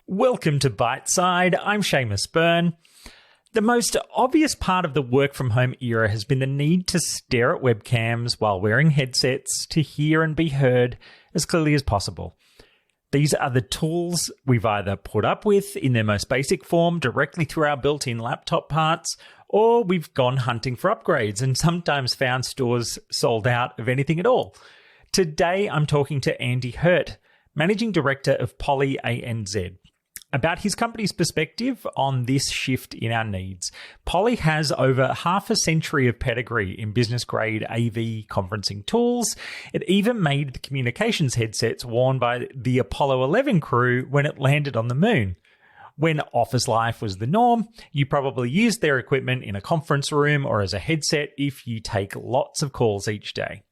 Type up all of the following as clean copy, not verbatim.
Welcome to Biteside. I'm Seamus Byrne. The most obvious part of the work-from-home era has been the need to stare at webcams while wearing headsets to hear and be heard as clearly as possible. These are the tools we've either put up with in their most basic form directly through our built-in laptop parts, or we've gone hunting for upgrades and sometimes found stores sold out of anything at all. Today, I'm talking to Andy Hurt, Managing Director of Poly ANZ, about his company's perspective on this shift in our needs. Poly has over half a century of pedigree in business-grade AV conferencing tools. It even made the communications headsets worn by the Apollo 11 crew when it landed on the moon. When office life was the norm, you probably used their equipment in a conference room or as a headset if you take lots of calls each day.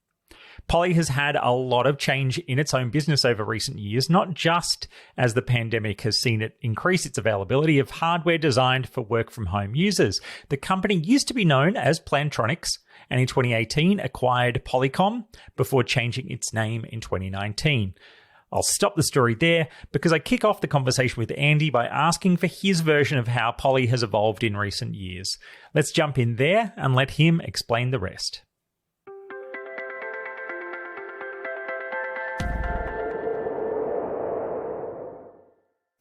Poly has had a lot of change in its own business over recent years, not just as the pandemic has seen it increase its availability of hardware designed for work-from-home users. The company used to be known as Plantronics, and in 2018 acquired Polycom before changing its name in 2019. I'll stop the story there because I kick off the conversation with Andy by asking for his version of how Poly has evolved in recent years. Let's jump in there and let him explain the rest.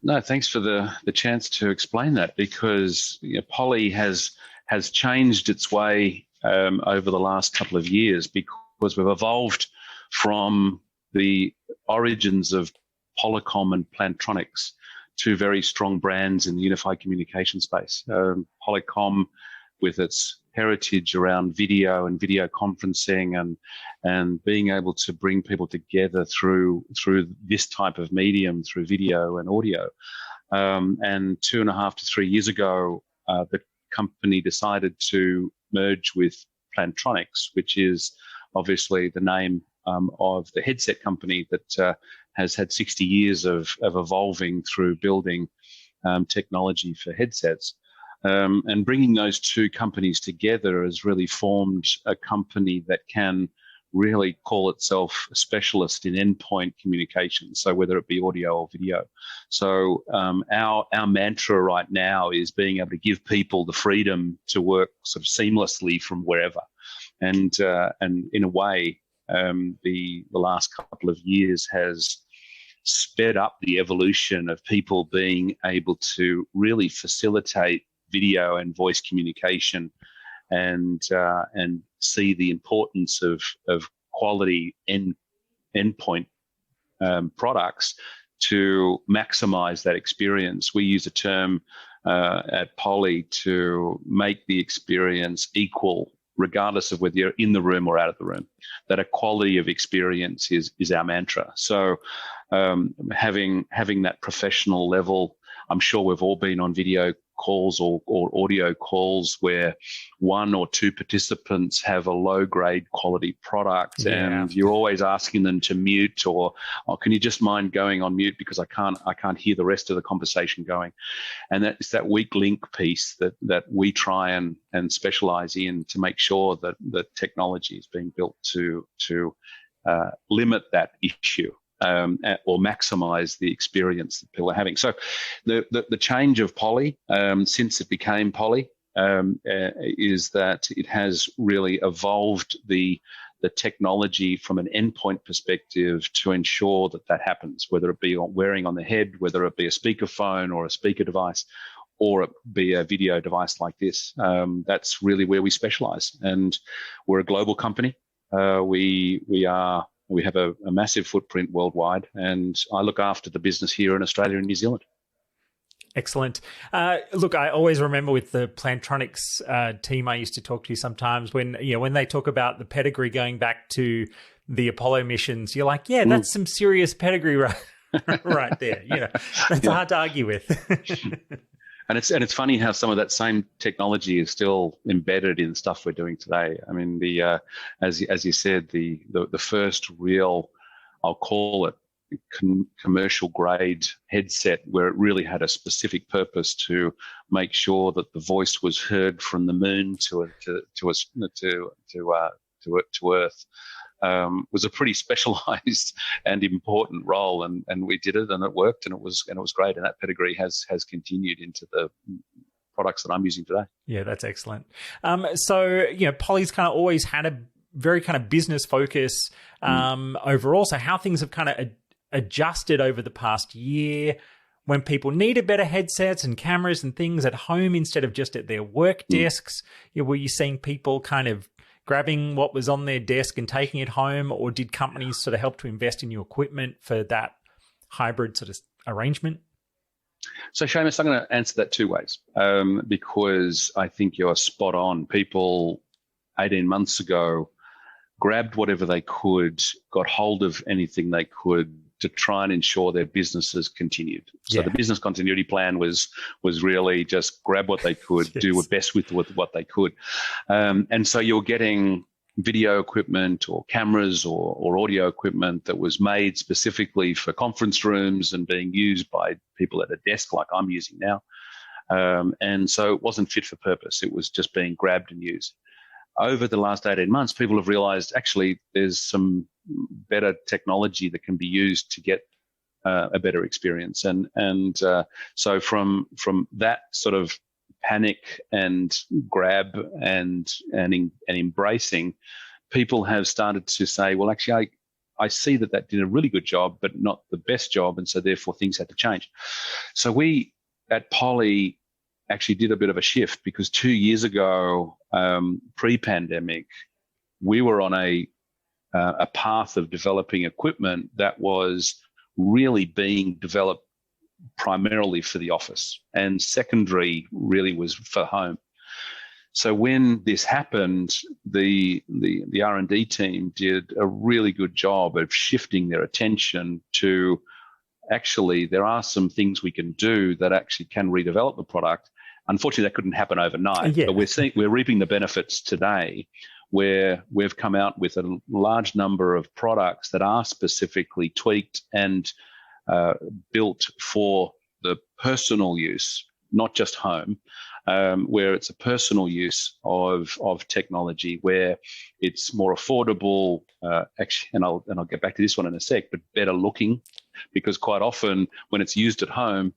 No, thanks for the chance to explain that, because Poly has changed its way over the last couple of years, because we've evolved from the origins of Polycom and Plantronics, two very strong brands in the unified communication space. Polycom, with its heritage around video and video conferencing and being able to bring people together through this type of medium, through video and audio. And 2.5 to 3 years ago, the company decided to merge with Plantronics, which is obviously the name of the headset company that has had 60 years of evolving through building technology for headsets. And bringing those two companies together has really formed a company that can really call itself a specialist in endpoint communication, so whether it be audio or video. So our mantra right now is being able to give people the freedom to work sort of seamlessly from wherever. And in a way, the last couple of years has sped up the evolution of people being able to really facilitate video and voice communication, and see the importance of quality endpoint products to maximize that experience. We use a term at Poly to make the experience equal, regardless of whether you're in the room or out of the room. That a quality of experience is our mantra. So having that professional level, I'm sure we've all been on video calls or audio calls where one or two participants have a low-grade quality product, and you're always asking them to mute, or can you just mind going on mute because I can't hear the rest of the conversation going. And it's that weak link piece that we try and specialize in to make sure that the technology is being built to limit that issue. Or maximize the experience that people are having. So the change of Poly since it became Poly is that it has really evolved the technology from an endpoint perspective to ensure that happens, whether it be wearing on the head, whether it be a speakerphone or a speaker device, or it be a video device like this. That's really where we specialize. And we're a global company. We have a massive footprint worldwide, and I look after the business here in Australia and New Zealand. Excellent. Look, I always remember with the Plantronics team I used to talk to sometimes when they talk about the pedigree going back to the Apollo missions, you're like, yeah, that's some serious pedigree right there. That's hard to argue with. And it's funny how some of that same technology is still embedded in stuff we're doing today. I mean, as you said, the first real, I'll call it, commercial grade headset where it really had a specific purpose to make sure that the voice was heard from the moon to Earth. was a pretty specialized and important role, and we did it, and it worked, and it was great, and that pedigree has continued into the products that I'm using today. Yeah, that's excellent. So Poly's kind of always had a very kind of business focus overall. So how things have kind of adjusted over the past year when people needed better headsets and cameras and things at home instead of just at their work desks. Were you seeing people kind of grabbing what was on their desk and taking it home, or did companies sort of help to invest in new equipment for that hybrid sort of arrangement? So, Seamus, I'm going to answer that two ways because I think you're spot on. People 18 months ago grabbed whatever they could, got hold of anything they could to try and ensure their businesses continued. So the business continuity plan was really just grab what they could, do what best with what they could. And so you're getting video equipment or cameras or audio equipment that was made specifically for conference rooms and being used by people at a desk like I'm using now. And so it wasn't fit for purpose. It was just being grabbed and used. Over the last 18 months, people have realized actually there's some better technology that can be used to get a better experience. And so from that sort of panic and grab and embracing, people have started to say, well, actually, I see that did a really good job, but not the best job. And so therefore things had to change. So we at Poly actually did a bit of a shift because 2 years ago, pre-pandemic, we were on a path of developing equipment that was really being developed primarily for the office, and secondary really was for home. So when this happened, the R&D team did a really good job of shifting their attention to actually there are some things we can do that actually can redevelop the product. Unfortunately, that couldn't happen overnight, but we're reaping the benefits today, where we've come out with a large number of products that are specifically tweaked and built for the personal use, not just home, where it's a personal use of technology, where it's more affordable, actually, and I'll get back to this one in a sec, but better looking, because quite often when it's used at home,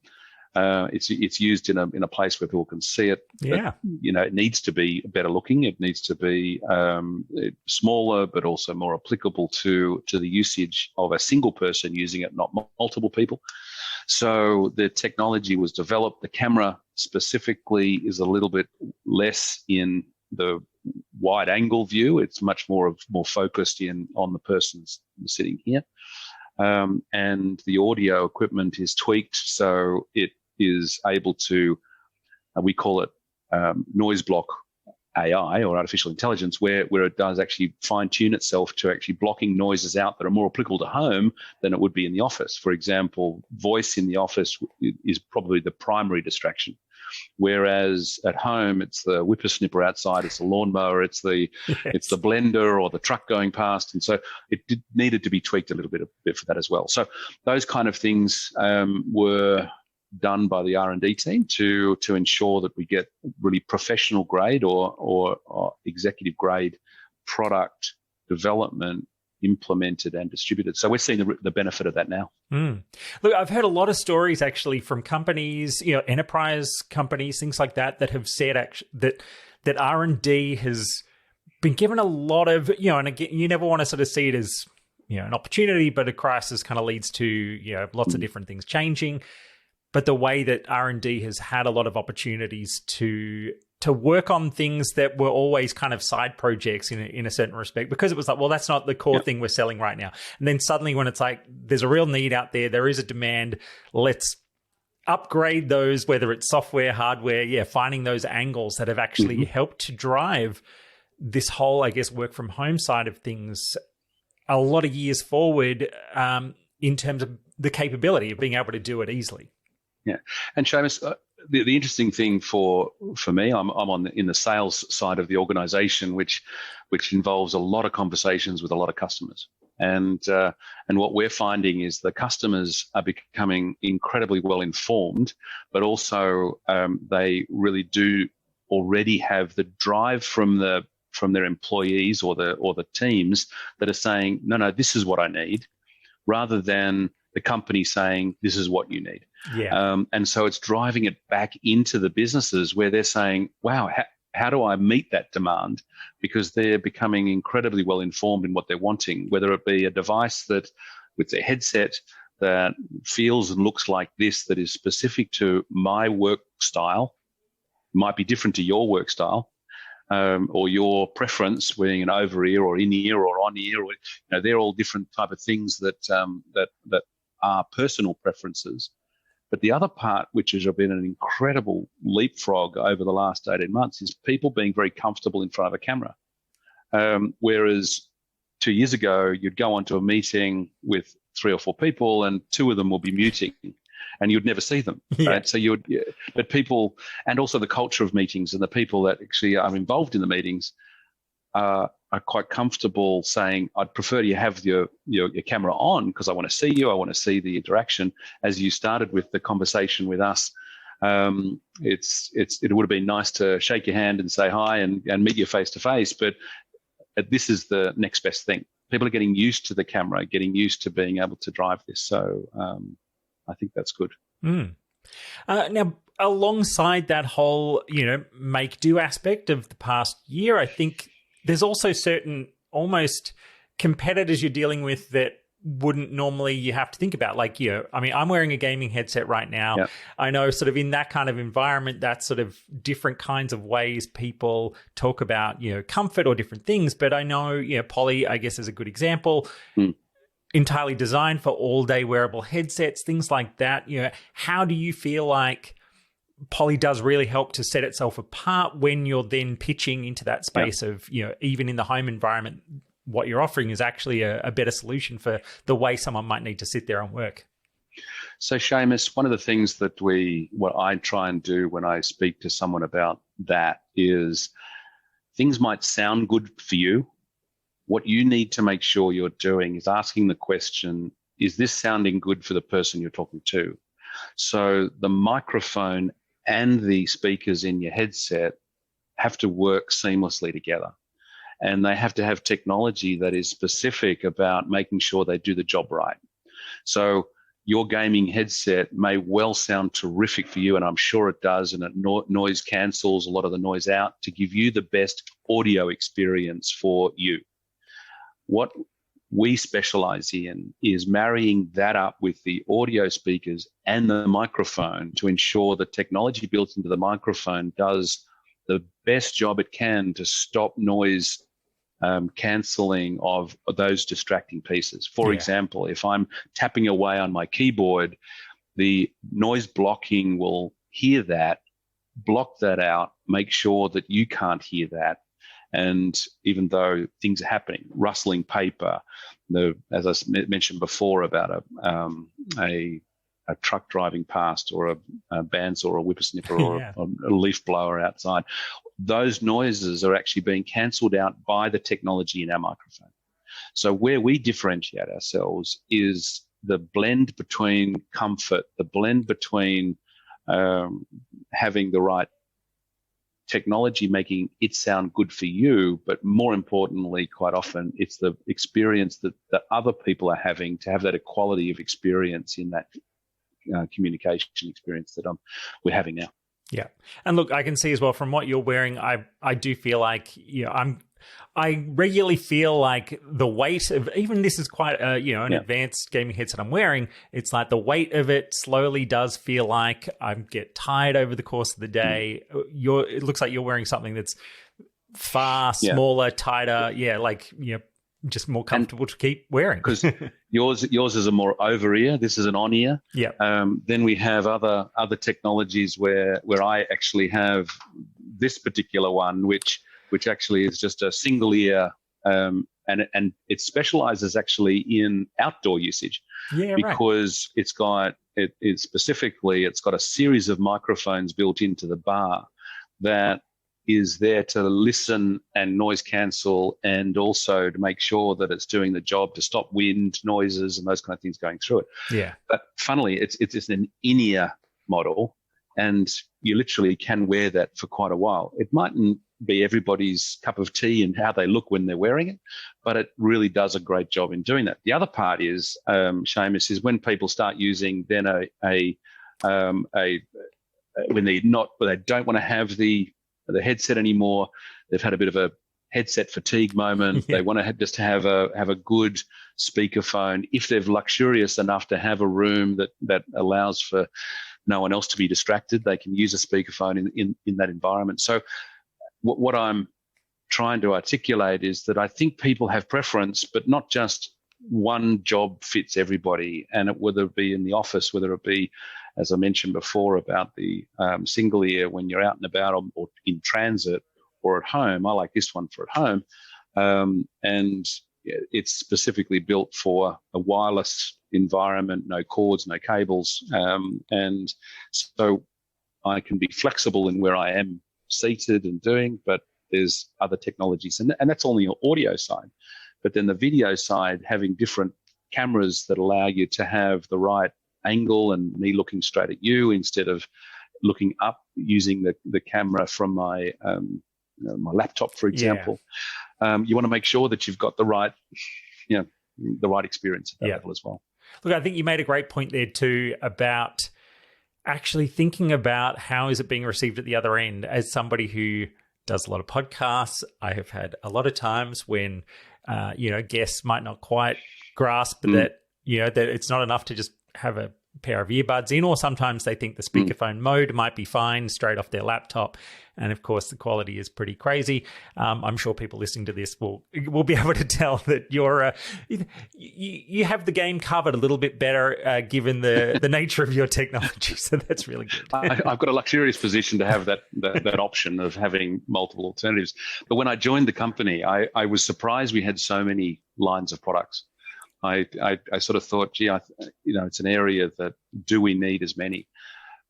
it's used in a place where people can see it. Yeah. But, it needs to be better looking. It needs to be smaller, but also more applicable to the usage of a single person using it, not multiple people. So the technology was developed. The camera specifically is a little bit less in the wide angle view. It's much more focused on the person sitting here. And the audio equipment is tweaked so it is able to, we call it noise block AI or artificial intelligence, where it does actually fine tune itself to actually blocking noises out that are more applicable to home than it would be in the office. For example, voice in the office is probably the primary distraction. Whereas at home, it's the whippersnapper outside, it's the lawnmower, it's the blender or the truck going past, and so it needed to be tweaked a little bit for that as well. So those kind of things were done by the R&D team to ensure that we get really professional grade or executive grade product development implemented and distributed. So we're seeing the benefit of that now. Look, I've heard a lot of stories actually from companies, enterprise companies, things like that have said that R&D has been given a lot of, and again, you never want to sort of see it as, an opportunity, but a crisis kind of leads to, lots of different things changing. But the way that R&D has had a lot of opportunities to work on things that were always kind of side projects in a certain respect, because it was like, well, that's not the core thing we're selling right now. And then suddenly when it's like, there's a real need out there is a demand, let's upgrade those, whether it's software, hardware, finding those angles that have actually helped to drive this whole, I guess, work from home side of things a lot of years forward in terms of the capability of being able to do it easily. Yeah, and Seamus, the interesting thing for me, I'm in the sales side of the organization, which involves a lot of conversations with a lot of customers, and what we're finding is the customers are becoming incredibly well informed, but also they really do already have the drive from the from their employees or the teams that are saying, no, this is what I need, rather than the company saying, this is what you need. Yeah. And so it's driving it back into the businesses where they're saying, wow, how do I meet that demand? Because they're becoming incredibly well informed in what they're wanting, whether it be a device that with a headset that feels and looks like this, that is specific to my work style, might be different to your work style, or your preference, being an over ear or in ear or on ear, or, they're all different type of things that are personal preferences. But the other part, which has been an incredible leapfrog over the last 18 months, is people being very comfortable in front of a camera. Whereas 2 years ago, you'd go onto a meeting with 3 or 4 people and 2 of them will be muting and you'd never see them. Yeah. Right? So but people, and also the culture of meetings and the people that actually are involved in the meetings are quite comfortable saying, I'd prefer you have your camera on because I want to see you. I want to see the interaction. As you started with the conversation with us, it would have been nice to shake your hand and say hi and meet you face to face, but this is the next best thing. People are getting used to the camera, getting used to being able to drive this. So I think that's good. Now, alongside that whole, make do aspect of the past year, I think there's also certain almost competitors you're dealing with that wouldn't normally you have to think about. Like, I'm wearing a gaming headset right now. Yep. I know sort of in that kind of environment, that's sort of different kinds of ways people talk about, comfort or different things. But I know, Poly, I guess, is a good example. Entirely designed for all-day wearable headsets, things like that. How do you feel like Poly does really help to set itself apart when you're then pitching into that space of, even in the home environment, what you're offering is actually a better solution for the way someone might need to sit there and work? So, Seamus, one of the things that what I try and do when I speak to someone about that is things might sound good for you. What you need to make sure you're doing is asking the question, is this sounding good for the person you're talking to? So the microphone and the speakers in your headset have to work seamlessly together. And they have to have technology that is specific about making sure they do the job right. So your gaming headset may well sound terrific for you, and I'm sure it does, and it noise cancels a lot of the noise out to give you the best audio experience for you. What we specialize in is marrying that up with the audio speakers and the microphone to ensure the technology built into the microphone does the best job it can to stop noise cancelling of those distracting pieces. For example, if I'm tapping away on my keyboard, the noise blocking will hear that, block that out, make sure that you can't hear that. And even though things are happening, rustling paper, as I mentioned before about a truck driving past, or a bandsaw or a whippersnipper or a leaf blower outside, those noises are actually being cancelled out by the technology in our microphone. So where we differentiate ourselves is the blend between comfort, the blend between having the right technology making it sound good for you, but more importantly, quite often, it's the experience that other people are having to have that equality of experience in that communication experience that we're having now. Yeah. And look, I can see as well from what you're wearing, I do feel like, I regularly feel like the weight of, even this is quite an advanced gaming headset I'm wearing, it's like the weight of it slowly does feel like I get tired over the course of the day. It looks like you're wearing something that's far smaller, tighter, just more comfortable to keep wearing. Because yours is a more over ear. This is an on ear. Yeah. Then we have other technologies where I actually have this particular one, which actually is just a single ear, and it specializes actually in outdoor usage. Yeah, because it's got a series of microphones built into the bar that is there to listen and noise cancel, and also to make sure that it's doing the job to stop wind noises and those kind of things going through it. Yeah. But funnily, it's an in-ear model, and you literally can wear that for quite a while. It mightn't be everybody's cup of tea and how they look when they're wearing it, but it really does a great job in doing that. The other part is, Seamus, is when people start using then when they don't want to have the headset anymore. They've had a bit of a headset fatigue moment. Yeah. They want to just have a good speakerphone. If they're luxurious enough to have a room that allows for no one else to be distracted, they can use a speakerphone in that environment. So what I'm trying to articulate is that I think people have preference, but not just one job fits everybody. And whether it be in the office, whether it be, as I mentioned before, about the single ear when you're out and about or in transit or at home. I like this one for at home. And it's specifically built for a wireless environment, no cords, no cables. And so I can be flexible in where I am seated and doing, but there's other technologies. And that's only the audio side. But then the video side, having different cameras that allow you to have the right angle and me looking straight at you instead of looking up using the camera from my my laptop, for example. Yeah. You want to make sure that you've got the right, the right experience at that level as well. Look, I think you made a great point there too about actually thinking about how is it being received at the other end. As somebody who does a lot of podcasts, I have had a lot of times when guests might not quite grasp that that it's not enough to just have a pair of earbuds in, or sometimes they think the speakerphone mode might be fine straight off their laptop. And of course, the quality is pretty crazy. I'm sure people listening to this will be able to tell that you have the game covered a little bit better given the nature of your technology. So that's really good. I've got a luxurious position to have that option of having multiple alternatives. But when I joined the company, I was surprised we had so many lines of products. I sort of thought, gee, it's an area that do we need as many?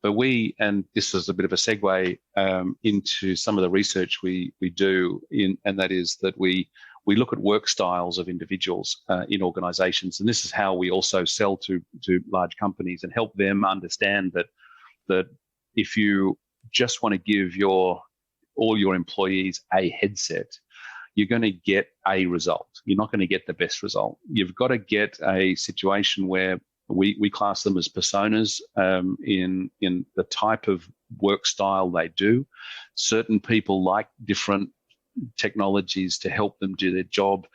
But and this is a bit of a segue into some of the research we do, and that is that we look at work styles of individuals in organizations. And this is how we also sell to large companies and help them understand that if you just want to give all your employees a headset, you're going to get a result. You're not going to get the best result. You've got to get a situation where we class them as personas in the type of work style they do. Certain people like different technologies to help them do their job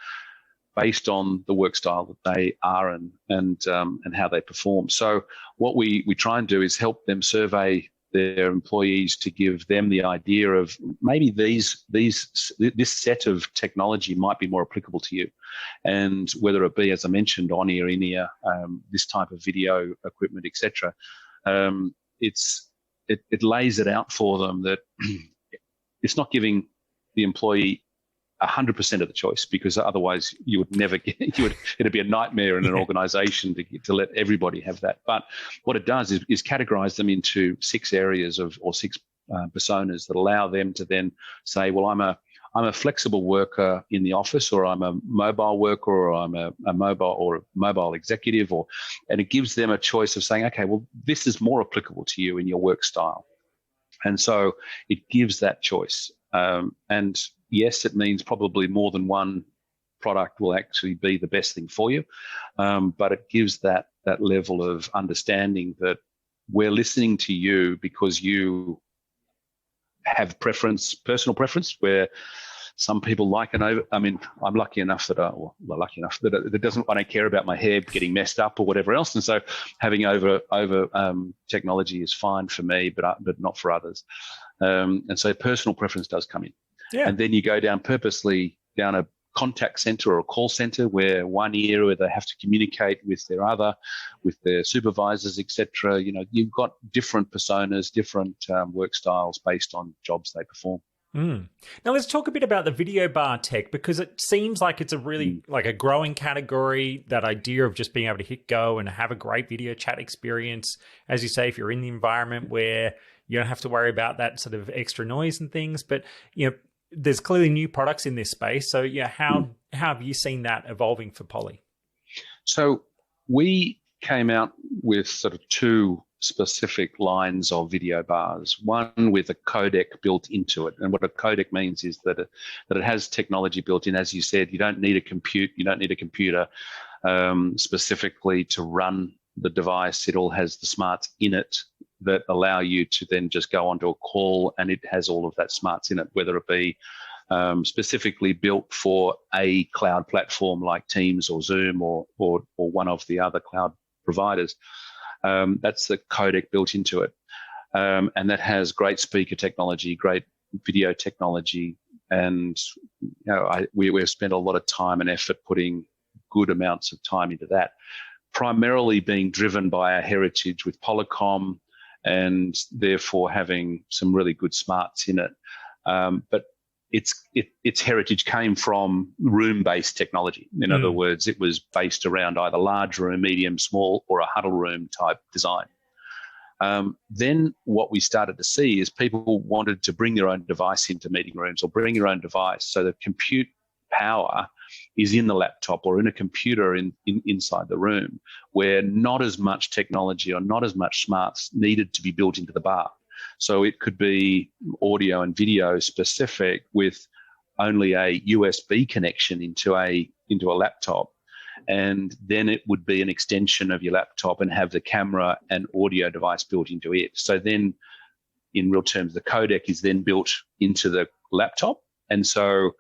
based on the work style that they are and how they perform. So what we try and do is help them survey their employees to give them the idea of maybe this set of technology might be more applicable to you. And whether it be, as I mentioned, on-ear, in-ear, this type of video equipment, etc., it lays it out for them that it's not giving the employee 100% of the choice, because otherwise you would never get, it'd be a nightmare in an organization to let everybody have that. But what it does is categorize them into 6 areas or 6 personas that allow them to then say, well, I'm a flexible worker in the office, or I'm a mobile worker, or I'm a mobile executive, and it gives them a choice of saying, okay, well, this is more applicable to you in your work style. And so it gives that choice. And yes, it means probably more than one product will actually be the best thing for you. But it gives that level of understanding that we're listening to you because you have personal preference, where some people like I'm lucky enough that I don't care about my hair getting messed up or whatever else. And so having over technology is fine for me, but not for others. And so personal preference does come in. Yeah. And then you go purposely down a contact center or a call center where one ear where they have to communicate with their supervisors, etc. You've got different personas, different work styles based on jobs they perform. Now let's talk a bit about the video bar tech, because it seems like it's a really like a growing category, that idea of just being able to hit go and have a great video chat experience. As you say, if you're in the environment where you don't have to worry about that sort of extra noise and things, but there's clearly new products in this space. So how have you seen that evolving for Poly? So we came out with sort of 2 specific lines of video bars, one with a codec built into it. And what a codec means is that it has technology built in. As you said, you don't need a computer specifically to run the device. It all has the smarts in it that allow you to then just go onto a call, and it has all of that smarts in it, whether it be specifically built for a cloud platform like Teams or Zoom or one of the other cloud providers. That's the codec built into it. And that has great speaker technology, great video technology. And we've spent a lot of time and effort putting good amounts of time into that, primarily being driven by our heritage with Polycom and therefore having some really good smarts in it. But its heritage came from room-based technology. In other words, it was based around either large room, medium, small, or a huddle room type design. Then what we started to see is people wanted to bring their own device into meeting rooms or bring your own device, so the compute power is in the laptop or in a computer inside the room, where not as much technology or not as much smarts needed to be built into the bar. So it could be audio and video specific with only a USB connection into a laptop. And then it would be an extension of your laptop and have the camera and audio device built into it. So then in real terms, the codec is then built into the laptop. And so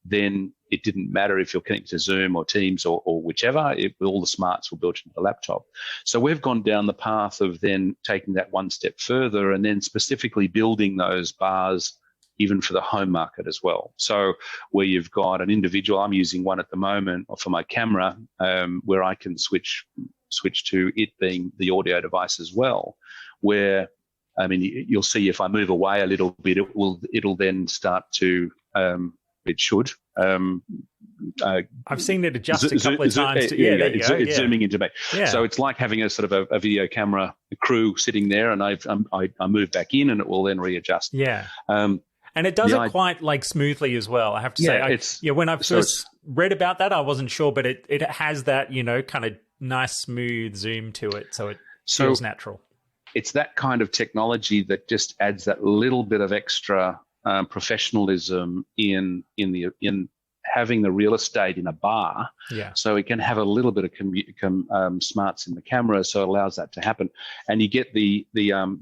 then it didn't matter if you're connected to Zoom or Teams or whichever, all the smarts were built into the laptop. So we've gone down the path of then taking that one step further and then specifically building those bars even for the home market as well. So where you've got an individual, I'm using one at the moment for my camera, where I can switch to it being the audio device as well, where, I mean, you'll see if I move away a little bit, it'll then start to, it should. I've seen it adjust a couple of times. It's zooming into me. Yeah. So it's like having a sort of a video camera crew sitting there, and I move back in, and it will then readjust. Yeah. And it does it quite like smoothly as well, I have to say. When I first read about that, I wasn't sure, but it has that, kind of nice, smooth zoom to it, so it feels natural. It's that kind of technology that just adds that little bit of extra professionalism in having the real estate in a bar. Yeah. So it can have a little bit of smarts in the camera, so it allows that to happen, and you get the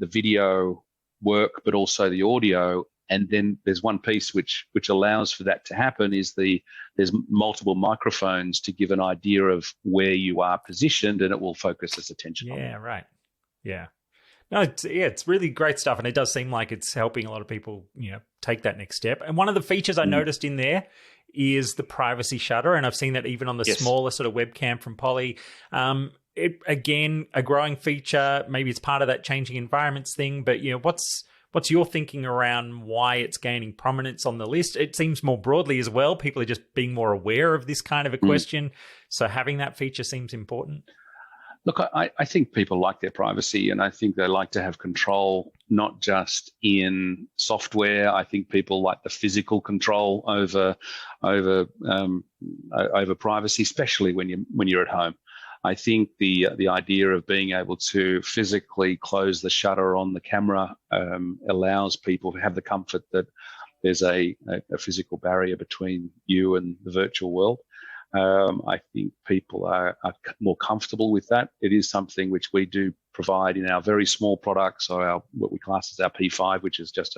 video work, but also the audio. And then there's one piece which allows for that to happen is there's multiple microphones to give an idea of where you are positioned, and it will focus its attention on. Yeah, right. Yeah. No, it's really great stuff, and it does seem like it's helping a lot of people, take that next step. And one of the features I noticed in there is the privacy shutter, and I've seen that even on the smaller sort of webcam from Poly. It again, a growing feature. Maybe it's part of that changing environments thing, but what's your thinking around why it's gaining prominence on the list? It seems more broadly as well. People are just being more aware of this kind of a question. So having that feature seems important. Look, I think people like their privacy, and I think they like to have control, not just in software. I think people like the physical control over privacy, especially when you're at home. I think the idea of being able to physically close the shutter on the camera allows people to have the comfort that there's a physical barrier between you and the virtual world. I think people are more comfortable with that. It is something which we do provide in our very small products, or what we class as our P5, which is just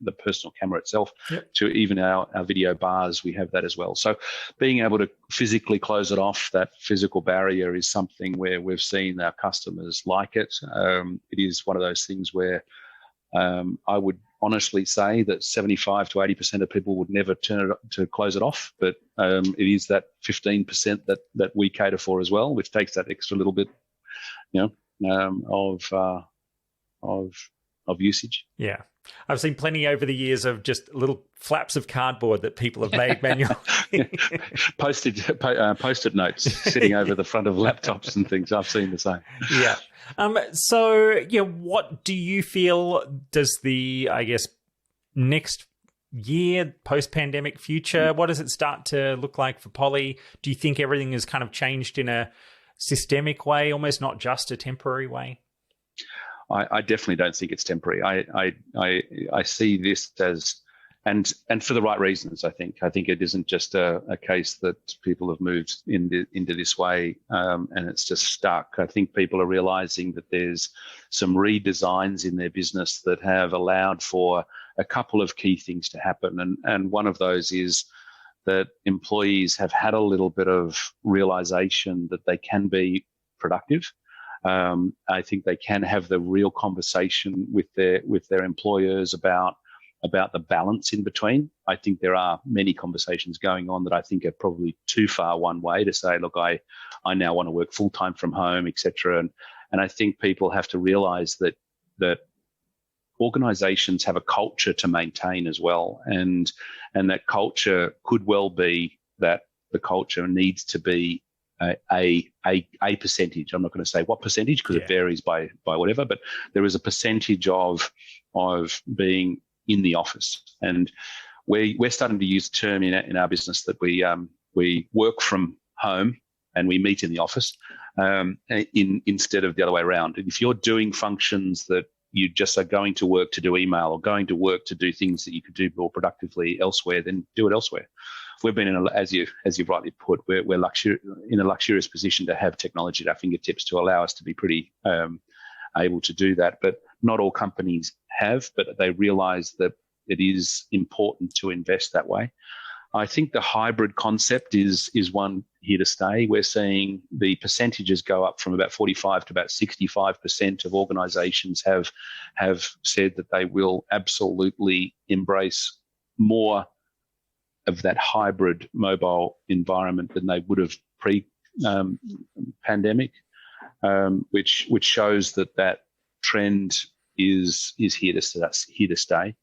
the personal camera itself, to even our video bars, we have that as well. So being able to physically close it off, that physical barrier, is something where we've seen our customers like it. It is one of those things where I would honestly say that 75 to 80% of people would never turn it to close it off, but it is that 15% that we cater for as well, which takes that extra little bit, of usage. Yeah. I've seen plenty over the years of just little flaps of cardboard that people have made manually. Post-it notes sitting over the front of laptops and things. I've seen the same. Yeah. So, what do you feel does the, next year, post-pandemic future, what does it start to look like for Poly? Do you think everything has kind of changed in a systemic way, almost not just a temporary way? I definitely don't think it's temporary. I see this as, and for the right reasons. I think it isn't just a case that people have moved into this way and it's just stuck. I think people are realizing that there's some redesigns in their business that have allowed for a couple of key things to happen, and one of those is that employees have had a little bit of realization that they can be productive. I think they can have the real conversation with their employers about the balance in between. I think there are many conversations going on that I think are probably too far one way to say, look, I now want to work full time from home, etc. And I think people have to realize that organizations have a culture to maintain as well, and that culture could well be that the culture needs to be a percentage. I'm not going to say what percentage because it varies by whatever, but there is a percentage of being in the office, and we're starting to use the term in our business that we work from home and we meet in the office instead of the other way around. And if you're doing functions that you just are going to work to do email or going to work to do things that you could do more productively elsewhere, then do it elsewhere. We've been as you rightly put, we're in a luxurious position to have technology at our fingertips to allow us to be pretty able to do that. But not all companies have, but they realize that it is important to invest that way. I think the hybrid concept is one here to stay. We're seeing the percentages go up from about 45 to about 65% of organizations have said that they will absolutely embrace more of that hybrid mobile environment than they would have pre-pandemic, which shows that trend is here to stay.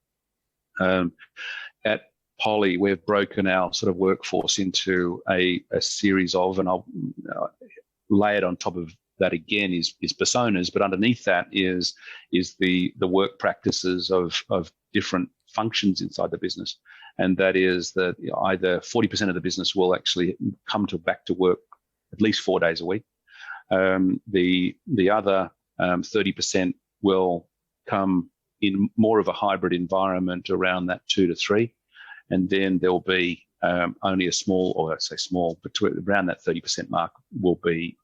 At Poly, we've broken our sort of workforce into a series of, and I'll lay it on top of that again is personas, but underneath that is the work practices of different functions inside the business, and that is that either 40% of the business will actually come back to work at least 4 days a week. The other 30% will come in more of a hybrid environment around that 2 to 3. And then there'll be only a small, or I say small, but around that 30% mark will be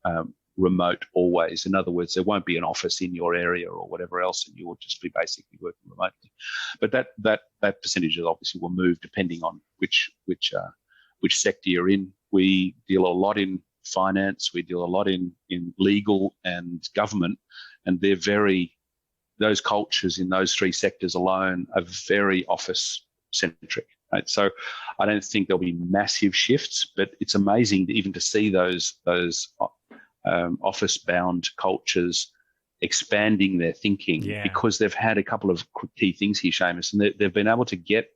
remote always. In other words, there won't be an office in your area or whatever else, and you will just be basically working remotely. But that percentage obviously will move depending on which sector you're in. We deal a lot in finance, we deal a lot in legal and government, and those cultures in those three sectors alone are very office centric. Right? So I don't think there'll be massive shifts, but it's amazing even to see those office-bound cultures expanding their thinking because they've had a couple of key things here, Seamus, and they've been able to get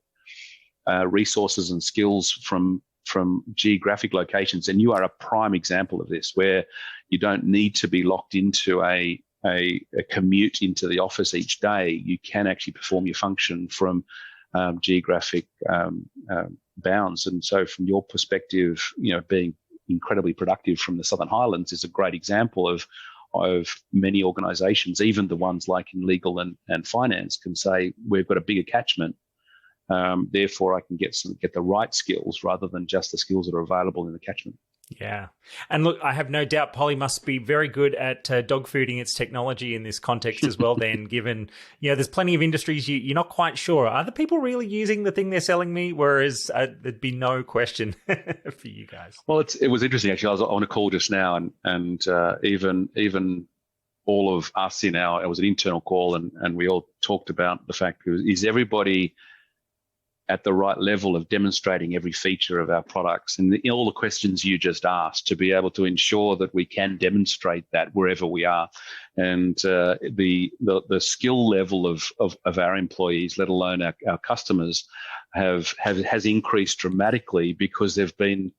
resources and skills from geographic locations. And you are a prime example of this, where you don't need to be locked into a commute into the office each day. You can actually perform your function from geographic bounds. And so from your perspective, being incredibly productive from the Southern Highlands is a great example of many organizations, even the ones like in legal and finance, can say, we've got a bigger catchment. Therefore, I can get the right skills rather than just the skills that are available in the catchment. Yeah. And look, I have no doubt Poly must be very good at dog fooding its technology in this context as well, then, given, there's plenty of industries you're not quite sure. Are the people really using the thing they're selling me? Whereas there'd be no question for you guys. Well, it was interesting, actually. I was on a call just now, and even all of us it was an internal call, and we all talked about the fact, is everybody at the right level of demonstrating every feature of our products, and all the questions you just asked, to be able to ensure that we can demonstrate that wherever we are. And the skill level of our employees, let alone our customers, has increased dramatically because they've been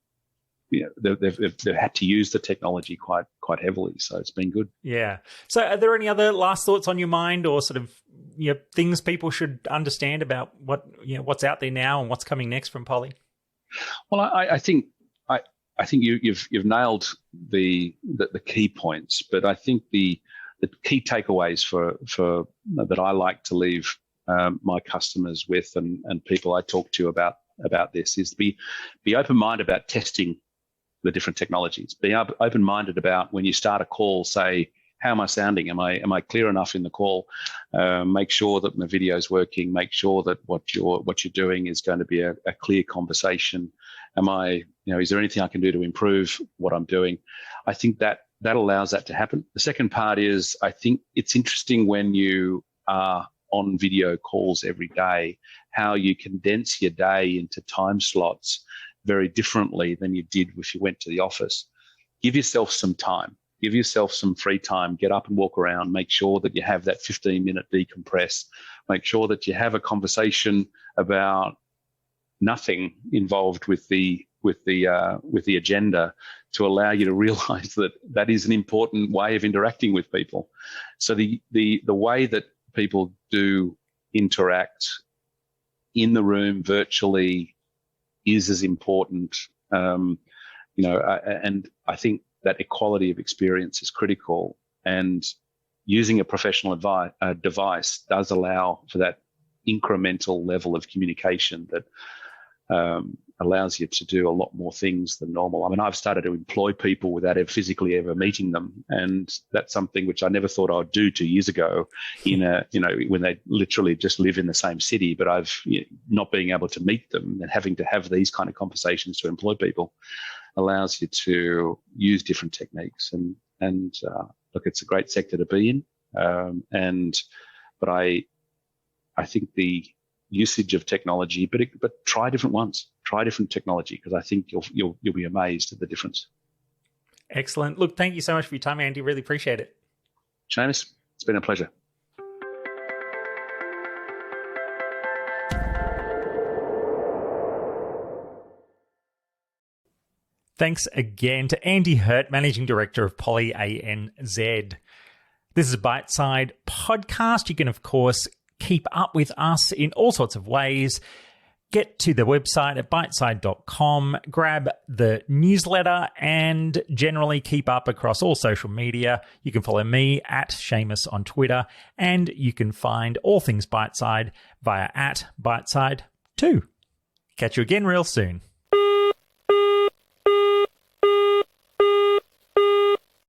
they've had to use the technology quite heavily. So it's been good. Yeah. So are there any other last thoughts on your mind, or sort of things people should understand about what's out there now and what's coming next from Poly? Well, I think you've nailed the key points, but I think the key takeaways for that I like to leave my customers with and people I talk to about this is to be open-minded about testing the different technologies. Be open-minded about when you start a call, say, how am I sounding? Am I clear enough in the call? Make sure that my video is working. Make sure that what you're doing is going to be a clear conversation. Is there anything I can do to improve what I'm doing? I think that allows that to happen. The second part is I think it's interesting when you are on video calls every day, how you condense your day into time slots very differently than you did if you went to the office. Give yourself some time. Give yourself some free time. Get up and walk around. Make sure that you have that 15-minute decompress. Make sure that you have a conversation about nothing involved with the agenda to allow you to realize that is an important way of interacting with people. So the way that people do interact in the room virtually is as important, and I think that equality of experience is critical, and using a professional device does allow for that incremental level of communication that allows you to do a lot more things than normal. I mean, I've started to employ people without physically ever meeting them, and that's something which I never thought I'd do 2 years ago. When they literally just live in the same city, but not being able to meet them and having to have these kind of conversations to employ people allows you to use different techniques. And look, it's a great sector to be in, but I think the usage of technology, but try different ones, try different technology, because I think you'll be amazed at the difference. Excellent. Look, thank you so much for your time, Andy. Really appreciate it. Seamus, it's been a pleasure. Thanks again to Andy Hurt, Managing Director of Poly ANZ. This is a Bite-Side podcast. You can, of course, keep up with us in all sorts of ways. Get to the website at biteside.com, grab the newsletter, and generally keep up across all social media. You can follow me at Seamus on Twitter, and you can find all things Biteside via @Biteside2. Catch you again real soon.